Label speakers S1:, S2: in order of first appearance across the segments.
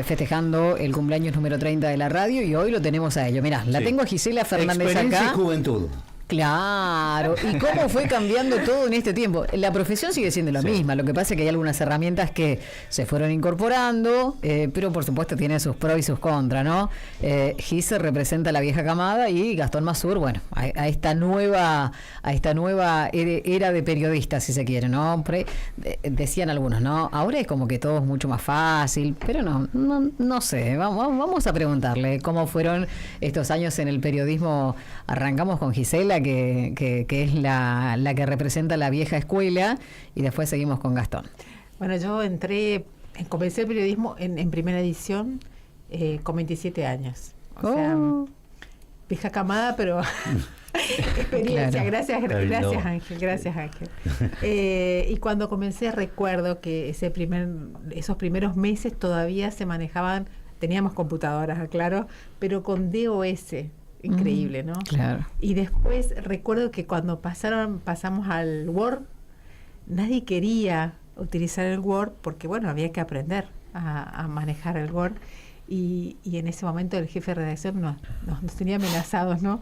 S1: Festejando el cumpleaños número 30 de la radio y hoy lo tenemos a ello. Mirá, la tengo a Gisela Fernández
S2: Experiencia
S1: acá.
S2: y juventud.
S1: Claro, y cómo fue cambiando todo en este tiempo. La profesión sigue siendo la misma, lo que pasa es que hay algunas herramientas que se fueron incorporando, pero por supuesto tiene sus pros y sus contras, ¿no? Gis representa a la vieja camada y Gastón Mazur, bueno, a esta nueva era de periodistas, si se quiere, ¿no? Decían algunos, ¿no? Ahora es como que todo es mucho más fácil, pero no sé, vamos a preguntarle cómo fueron estos años en el periodismo. Arrancamos con Gisela, que es la que representa la vieja escuela, y después seguimos con Gastón.
S3: Bueno, yo comencé el periodismo en primera edición con 27 años. O sea, vieja camada, pero experiencia. Claro. Gracias Ángel. Y cuando comencé recuerdo que esos primeros meses todavía se manejaban, teníamos computadoras, claro, pero con DOS. Increíble, ¿no?
S1: Claro.
S3: Y después recuerdo que cuando pasamos al Word, nadie quería utilizar el Word porque, bueno, había que aprender a manejar el Word. Y en ese momento el jefe de redacción nos tenía amenazados, ¿no?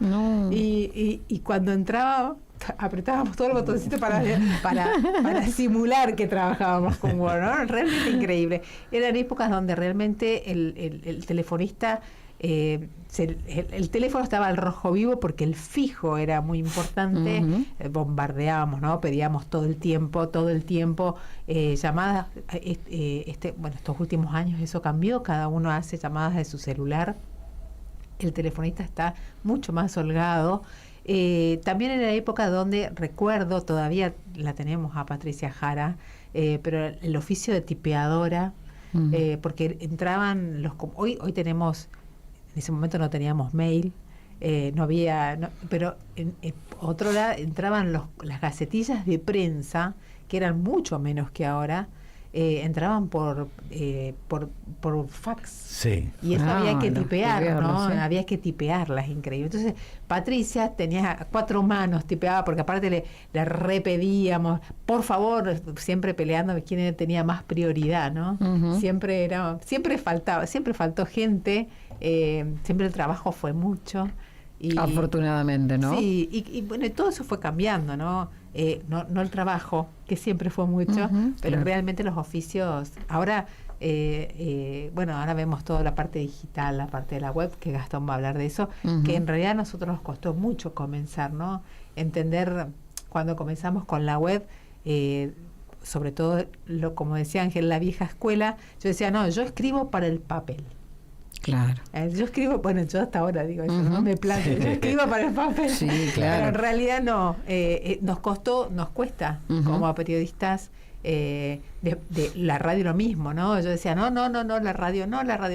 S3: Y cuando entraba, apretábamos todos los botoncitos para simular que trabajábamos con Word, ¿no? Realmente increíble. Eran épocas donde realmente el telefonista... el teléfono estaba al rojo vivo porque el fijo era muy importante. Bombardeábamos, ¿no? Pedíamos todo el tiempo llamadas. Estos últimos años eso cambió, cada uno hace llamadas de su celular, el telefonista está mucho más holgado. También en la época donde recuerdo, todavía la tenemos a Patricia Jara, pero el oficio de tipeadora, porque entraban hoy tenemos. En ese momento no teníamos mail, pero en otro lado entraban las gacetillas de prensa, que eran mucho menos que ahora, entraban por fax. Sí. Y eso había que tipear, ¿no? Sí. Había que tipearlas, increíble. Entonces, Patricia tenía 4 manos, tipeaba, porque aparte le repedíamos, por favor, siempre peleando quién tenía más prioridad, ¿no? Siempre faltó gente. Siempre el trabajo fue mucho.
S1: Afortunadamente, ¿no?
S3: Sí, y bueno, todo eso fue cambiando, ¿no? No el trabajo, que siempre fue mucho, pero realmente los oficios. Ahora, ahora vemos toda la parte digital, la parte de la web, que Gastón va a hablar de eso, que en realidad a nosotros nos costó mucho comenzar, ¿no? Entender cuando comenzamos con la web, sobre todo, como decía Ángel, la vieja escuela, yo decía, no, yo escribo para el papel.
S1: Claro.
S3: Yo escribo, yo hasta ahora digo eso, no me planteo, yo escribo para el papel.
S1: Sí, claro.
S3: Pero en realidad no, nos cuesta como periodistas de la radio lo mismo, ¿no? Yo decía, no, la radio.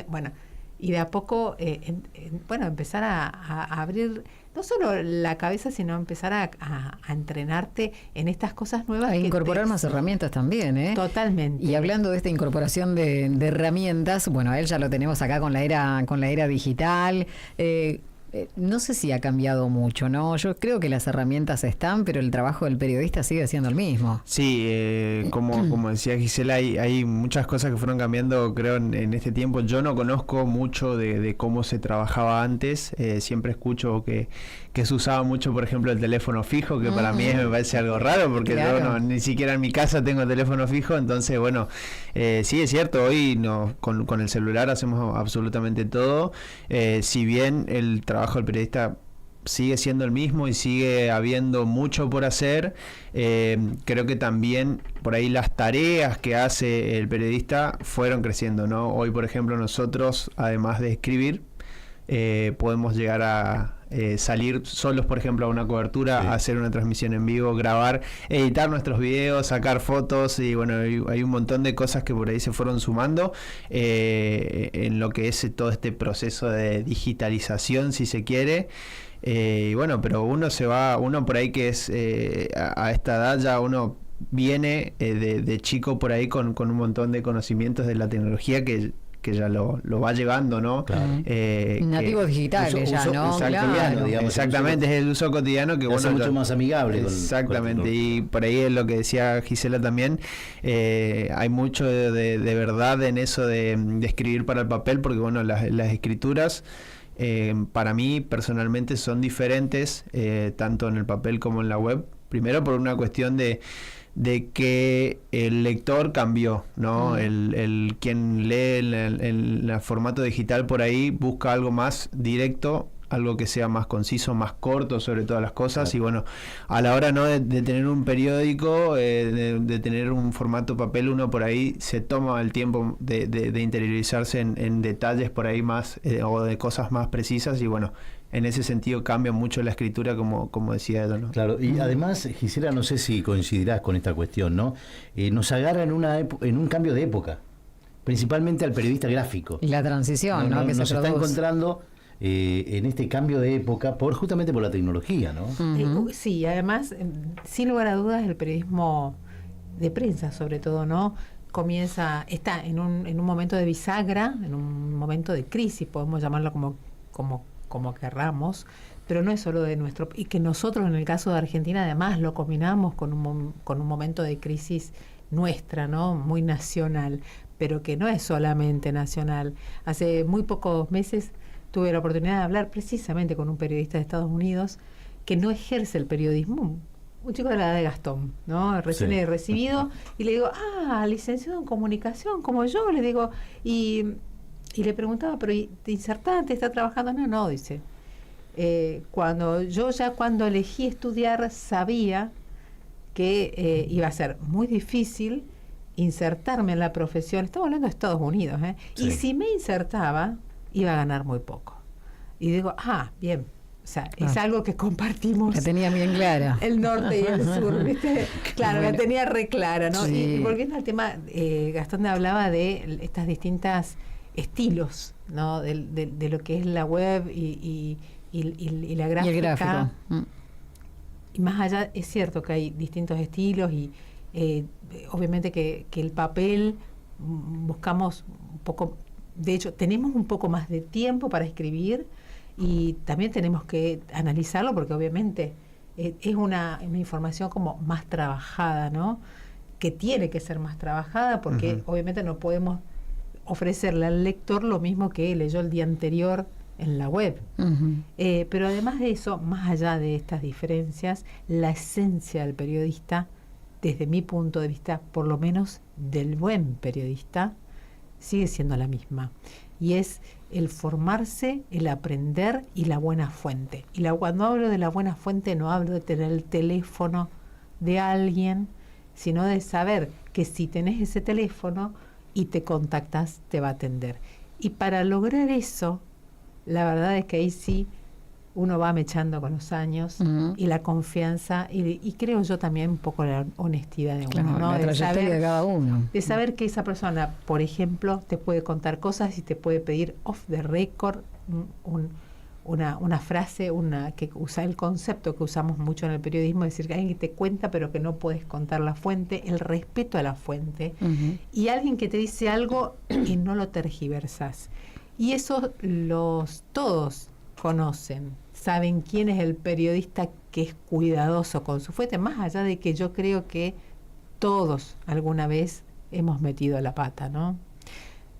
S3: Bueno, y de a poco, empezar a abrir no solo la cabeza, sino empezar a entrenarte en estas cosas nuevas.
S1: A incorporar más herramientas también, ¿eh?
S3: Totalmente.
S1: Y hablando de esta incorporación de herramientas, bueno, a él ya lo tenemos acá con la era digital. No sé si ha cambiado mucho, ¿no? Yo creo que las herramientas están, pero el trabajo del periodista sigue siendo el mismo.
S4: Sí, como decía Gisela, hay muchas cosas que fueron cambiando, creo, en este tiempo. Yo no conozco mucho de cómo se trabajaba antes. Siempre escucho que se usaba mucho, por ejemplo, el teléfono fijo, que para mí me parece algo raro, porque yo ni siquiera en mi casa tengo teléfono fijo. Entonces, bueno, sí es cierto, hoy con el celular hacemos absolutamente todo. Si bien el trabajo del periodista sigue siendo el mismo y sigue habiendo mucho por hacer, creo que también por ahí las tareas que hace el periodista fueron creciendo, ¿no? Hoy, por ejemplo, nosotros, además de escribir, podemos llegar a salir solos, por ejemplo, a una cobertura, hacer una transmisión en vivo, grabar, editar nuestros videos, sacar fotos, y bueno, hay un montón de cosas que por ahí se fueron sumando en lo que es todo este proceso de digitalización, si se quiere. Y bueno, pero uno por ahí que es a esta edad ya uno viene de chico por ahí con un montón de conocimientos de la tecnología que que ya lo va llevando, ¿no?
S2: Claro.
S1: Nativos digitales ya, ¿no?
S2: Claro. Digamos,
S4: exactamente, es el uso cotidiano que
S2: bueno, mucho más amigable.
S4: Exactamente, y por ahí es lo que decía Gisela también, hay mucho de verdad en eso de escribir para el papel, porque bueno, las escrituras para mí personalmente son diferentes, tanto en el papel como en la web, primero por una cuestión de que el lector cambió, ¿no? El quien lee el formato digital por ahí busca algo más directo, algo que sea más conciso, más corto sobre todas las cosas. Y bueno, a la hora, ¿no?, de tener un periódico, de tener un formato papel, uno por ahí se toma el tiempo de interiorizarse en detalles por ahí más, o de cosas más precisas, y bueno, en ese sentido cambia mucho la escritura, como decía Edo, ¿no?
S2: Claro, y además, Gisela, no sé si coincidirás con esta cuestión, ¿no? Nos agarra en un cambio de época, principalmente al periodista gráfico.
S1: Y la transición, ¿no? Que
S2: nos
S1: se
S2: está
S1: produce
S2: encontrando en este cambio de época justamente por la tecnología, ¿no?
S3: Sí, además, sin lugar a dudas, el periodismo de prensa, sobre todo, ¿no?, está en un momento de bisagra, en un momento de crisis, podemos llamarlo como querramos, pero no es solo de nuestro, y que nosotros en el caso de Argentina además lo combinamos con un momento de crisis nuestra, ¿no?, muy nacional, pero que no es solamente nacional. Hace muy pocos meses tuve la oportunidad de hablar precisamente con un periodista de Estados Unidos que no ejerce el periodismo, un chico de la edad de Gastón, ¿no?, recién recibido, y le digo, licenciado en comunicación, como yo, le digo, y le preguntaba, pero ¿te insertaste? ¿Está trabajando? No, dice. Cuando elegí estudiar, sabía que iba a ser muy difícil insertarme en la profesión. Estamos hablando de Estados Unidos, sí. Y si me insertaba, iba a ganar muy poco. Y digo, bien. O sea, es algo que compartimos.
S1: La tenía bien clara.
S3: El norte y el sur, ¿viste? Claro, la tenía re clara, ¿no?
S1: Sí.
S3: Y volviendo al tema, Gastón hablaba de estas distintas estilos, ¿no?, de lo que es la web y la gráfica.
S1: Y el gráfico.
S3: Y más allá, es cierto que hay distintos estilos y obviamente que el papel buscamos un poco, de hecho tenemos un poco más de tiempo para escribir y también tenemos que analizarlo porque obviamente es una información como más trabajada, ¿no?, que tiene que ser más trabajada porque obviamente no podemos ofrecerle al lector lo mismo que leyó el día anterior en la web. Pero además de eso, más allá de estas diferencias, la esencia del periodista, desde mi punto de vista, por lo menos del buen periodista, sigue siendo la misma. Y es el formarse, el aprender y la buena fuente. Y cuando hablo de la buena fuente no hablo de tener el teléfono de alguien, sino de saber que si tenés ese teléfono y te contactas, te va a atender. Y para lograr eso, la verdad es que ahí sí uno va mechando con los años y la confianza y creo yo también un poco la honestidad de uno, ¿no?
S1: La trayectoria de cada uno.
S3: De saber que esa persona, por ejemplo, te puede contar cosas y te puede pedir off the record una frase, que usa el concepto que usamos mucho en el periodismo, es decir, que alguien que te cuenta pero que no puedes contar la fuente, el respeto a la fuente, y alguien que te dice algo y no lo tergiversas. Y eso todos conocen, saben quién es el periodista que es cuidadoso con su fuente, más allá de que yo creo que todos alguna vez hemos metido la pata, ¿no?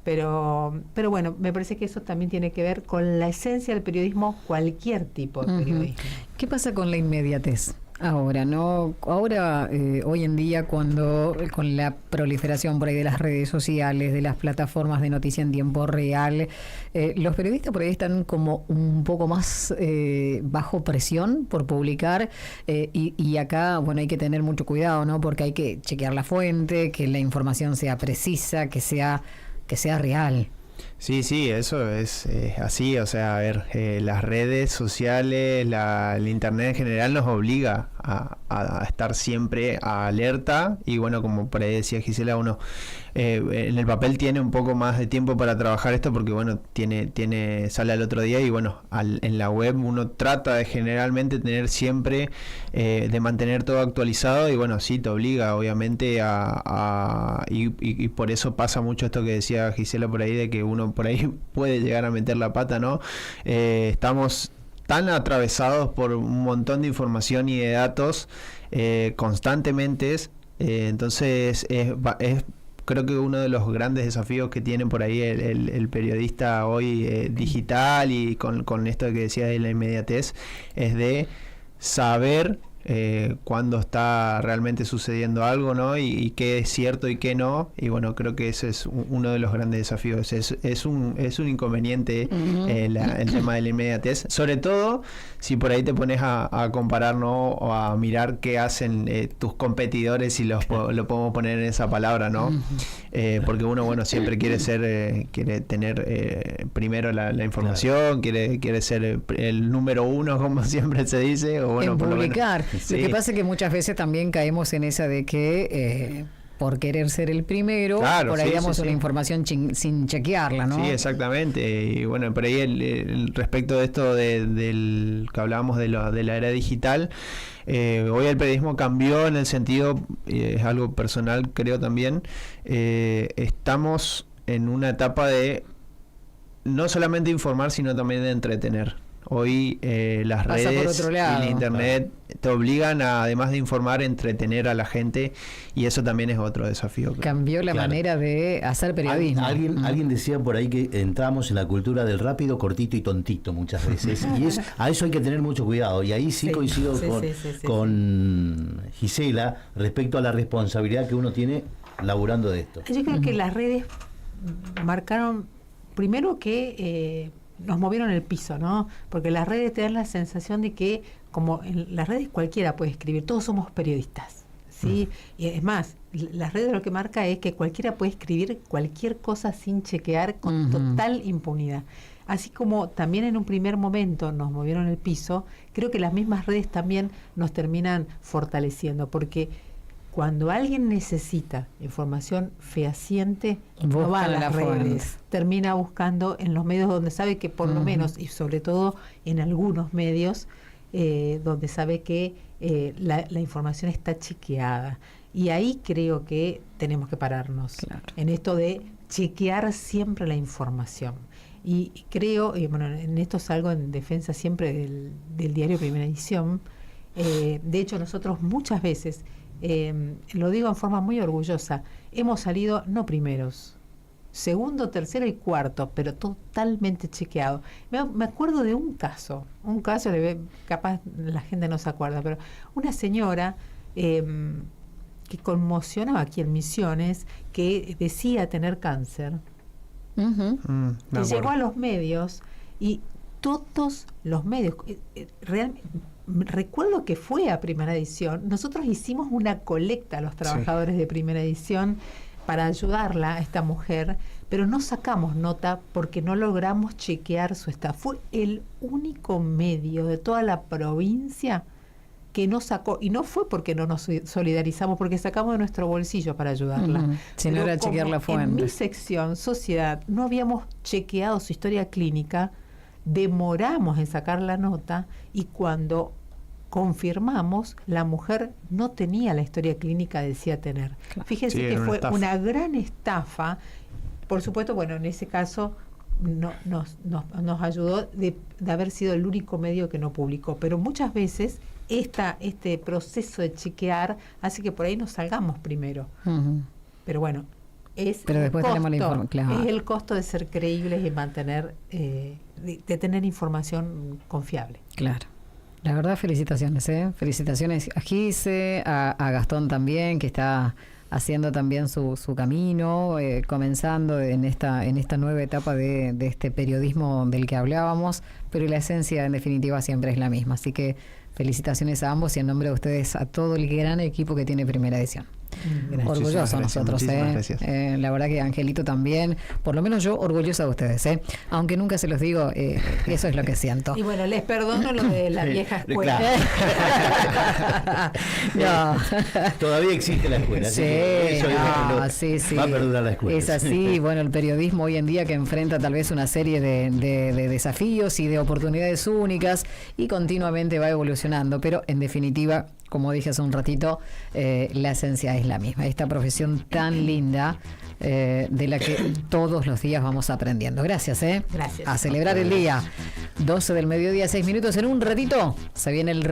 S3: Pero bueno, me parece que eso también tiene que ver con la esencia del periodismo, cualquier tipo de periodismo.
S1: ¿Qué pasa con la inmediatez? Ahora, ¿no? Ahora, hoy en día, con la proliferación por ahí de las redes sociales, de las plataformas de noticia en tiempo real, los periodistas por ahí están como un poco más bajo presión por publicar y acá, bueno, hay que tener mucho cuidado, ¿no? Porque hay que chequear la fuente, que la información sea precisa, que sea real.
S4: Sí, eso es así, o sea, a ver, las redes sociales, el internet en general nos obliga a estar siempre alerta. Y bueno, como por ahí decía Gisela, uno en el papel tiene un poco más de tiempo para trabajar esto, porque bueno, sale al otro día, y bueno, en la web uno trata de generalmente tener siempre, de mantener todo actualizado, y bueno, sí te obliga obviamente y por eso pasa mucho esto que decía Gisela por ahí, de que uno por ahí puede llegar a meter la pata, ¿no? Estamos tan atravesados por un montón de información y de datos constantemente, entonces creo que uno de los grandes desafíos que tiene por ahí el periodista hoy digital, y con esto que decía de la inmediatez, es de saber cuándo está realmente sucediendo algo, ¿no? Y qué es cierto y qué no. Y bueno, creo que ese es uno de los grandes desafíos. Es un inconveniente el tema de la inmediatez, sobre todo si por ahí te pones a comparar, ¿no? O a mirar qué hacen tus competidores, y lo podemos poner en esa palabra, ¿no? Porque uno, bueno, siempre quiere tener primero la información, quiere ser el número uno, como siempre se dice, o bueno,
S1: en
S4: por
S1: publicar.
S4: Lo menos,
S1: Lo
S4: sí.
S1: que pasa es que muchas veces también caemos en esa de que por querer ser el primero,
S4: Claro,
S1: por ahí
S4: sí,
S1: damos
S4: sí,
S1: una
S4: sí.
S1: información sin chequearla, ¿no?
S4: Sí, exactamente. Y bueno, por ahí respecto de esto del que hablábamos de la era digital, hoy el periodismo cambió en el sentido, es algo personal creo también, estamos en una etapa de no solamente informar, sino también de entretener. Hoy las
S1: Pasa por
S4: redes
S1: otro
S4: y
S1: lado.
S4: el internet te obligan a, además de informar, entretener a la gente, y eso también es otro desafío.
S1: Cambió la
S2: Claro.
S1: manera de hacer periodismo.
S2: Alguien decía por ahí que entramos en la cultura del rápido, cortito y tontito muchas veces. Y a eso hay que tener mucho cuidado. Y ahí sí coincido con Gisela respecto a la responsabilidad que uno tiene laburando de esto.
S3: Yo creo que las redes marcaron, primero que nos movieron el piso, ¿no? Porque las redes te dan la sensación de que, como en las redes cualquiera puede escribir, todos somos periodistas, ¿sí? Y es más, las redes lo que marca es que cualquiera puede escribir cualquier cosa sin chequear, con total impunidad. Así como también en un primer momento nos movieron el piso, creo que las mismas redes también nos terminan fortaleciendo, porque cuando alguien necesita información fehaciente, no va a las redes, termina buscando en los medios donde sabe que por lo menos, y sobre todo en algunos medios, donde sabe que la información está chequeada. Y ahí creo que tenemos que pararnos, claro, en esto de chequear siempre la información. Y creo, y bueno, en esto salgo en defensa siempre del diario Primera Edición. De hecho, nosotros muchas veces, lo digo en forma muy orgullosa, hemos salido no primeros, segundo, tercero y cuarto, pero totalmente chequeado. Me acuerdo de un caso, capaz la gente no se acuerda, pero una señora que conmocionaba aquí en Misiones, que decía tener cáncer, que llegó a los medios, y todos los medios, realmente, recuerdo que fue a Primera Edición, nosotros hicimos una colecta a los trabajadores de Primera Edición para ayudarla a esta mujer, pero no sacamos nota porque no logramos chequear su estado. Fue el único medio de toda la provincia que no sacó, y no fue porque no nos solidarizamos, porque sacamos de nuestro bolsillo para ayudarla.
S1: Si no era chequear la fuente.
S3: En mi sección, Sociedad, no habíamos chequeado su historia clínica, demoramos en sacar la nota, y cuando confirmamos, la mujer no tenía la historia clínica, decía tener. Claro. Fíjense que fue una gran estafa. Por supuesto, bueno, en ese caso nos ayudó de haber sido el único medio que no publicó, pero muchas veces este proceso de chequear hace que por ahí nos salgamos primero. Pero bueno,
S1: pero después tenemos la información, claro,
S3: es el costo de ser creíbles y mantener, de tener información confiable.
S1: Claro. La verdad, felicitaciones, felicitaciones a Gise, a Gastón también, que está haciendo también su camino, comenzando en esta nueva etapa de este periodismo del que hablábamos, pero la esencia en definitiva siempre es la misma. Así que felicitaciones a ambos, y en nombre de ustedes a todo el gran equipo que tiene Primera Edición. Orgullosos nosotros,
S4: gracias.
S1: La verdad que Angelito también, por lo menos yo orgullosa de ustedes, aunque nunca se los digo, eso es lo que siento.
S3: Y bueno, les perdono lo de la vieja escuela.
S1: No.
S2: Todavía existe la escuela.
S1: Sí, sí.
S2: Va a perdurar la escuela.
S1: Es así, bueno, el periodismo hoy en día que enfrenta tal vez una serie de desafíos y de oportunidades únicas y continuamente va evolucionando, pero en definitiva, como dije hace un ratito, la esencia es la misma. Esta profesión tan linda de la que todos los días vamos aprendiendo. Gracias,
S3: Gracias.
S1: A celebrar el día. 12 del mediodía, 6 minutos. En un ratito se viene el